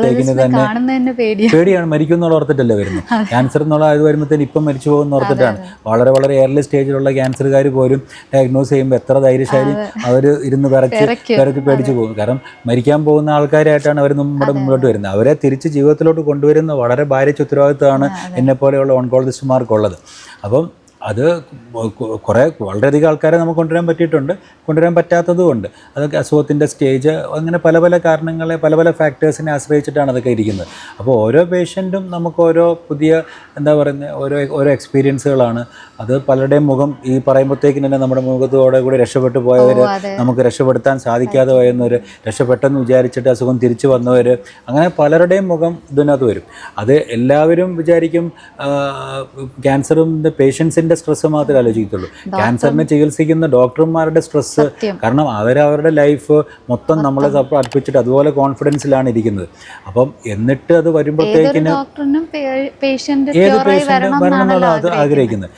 തന്നെ പേടിയാണ്, മരിക്കും എന്നുള്ള ഓർത്തിട്ടല്ലേ വരുന്നത്. ക്യാൻസർ എന്നുള്ള ഇത് വരുമ്പോഴത്തേന് ഇപ്പം മരിച്ചു പോകുന്ന ഓർത്തിട്ടാണ്. വളരെ വളരെ ഏർലി സ്റ്റേജിലുള്ള ക്യാൻസറുകാർ പോലും ഡയഗ്നോസ് ചെയ്യുമ്പോൾ എത്ര ധൈര്യശാലി അവർ ഇരുന്ന് പിറക്കി പേടിച്ചു പോകും. കാരണം മരിക്കാൻ പോകുന്ന ആൾക്കാരായിട്ടാണ് അവർ നമ്മുടെ മുമ്പോട്ട് വരുന്നത്. അവരെ തിരിച്ച് ജീവിതത്തിലോട്ട് കൊണ്ടുവരുന്ന വളരെ ഭാരിച്ച ഉത്തരവാദിത്തമാണ് എന്നെപ്പോലെയുള്ള ഓൺകോളജിസ്റ്റുമാർക്കുള്ളത്. അപ്പം അത് വളരെയധികം ആൾക്കാരെ നമുക്ക് കൊണ്ടുവരാൻ പറ്റിയിട്ടുണ്ട്, കൊണ്ടുവരാൻ പറ്റാത്തതുമുണ്ട്. അതൊക്കെ അസുഖത്തിൻ്റെ സ്റ്റേജ്, അങ്ങനെ പല പല കാരണങ്ങളെ പല പല ഫാക്ടേഴ്സിനെ ആശ്രയിച്ചിട്ടാണ് അതൊക്കെ ഇരിക്കുന്നത്. അപ്പോൾ ഓരോ പേഷ്യൻറ്റും നമുക്ക് ഓരോ പുതിയ എന്താ പറയുന്നത് ഓരോ എക്സ്പീരിയൻസുകളാണ്. അത് പലരുടെയും മുഖം ഈ പറയുമ്പോഴത്തേക്കും തന്നെ നമ്മുടെ മുഖത്തോടെ കൂടി രക്ഷപ്പെട്ടു പോയവർ, നമുക്ക് രക്ഷപ്പെടുത്താൻ സാധിക്കാതെ പോയെന്നവർ, രക്ഷപ്പെട്ടെന്ന് വിചാരിച്ചിട്ട് അസുഖം തിരിച്ചു വന്നവർ, അങ്ങനെ പലരുടെയും മുഖം ഇതിനകത്ത് വരും. അത് എല്ലാവരും വിചാരിക്കും ക്യാൻസറും പേഷ്യൻസിൻ്റെ സ്ട്രെസ് മാത്രമേ ആലോചിക്കത്തുള്ളൂ. ക്യാൻസറിനെ ചികിത്സിക്കുന്ന ഡോക്ടർമാരുടെ സ്ട്രെസ്, കാരണം അവരവരുടെ ലൈഫ് മൊത്തം നമ്മളെ അർപ്പിച്ചിട്ട് അതുപോലെ കോൺഫിഡൻസിലാണ് ഇരിക്കുന്നത്. അപ്പം എന്നിട്ട് അത് വരുമ്പോഴത്തേക്കിന് ഏത് പേഷ്യൻ്റ് വരണം എന്നാണ് അത് ആഗ്രഹിക്കുന്നത്.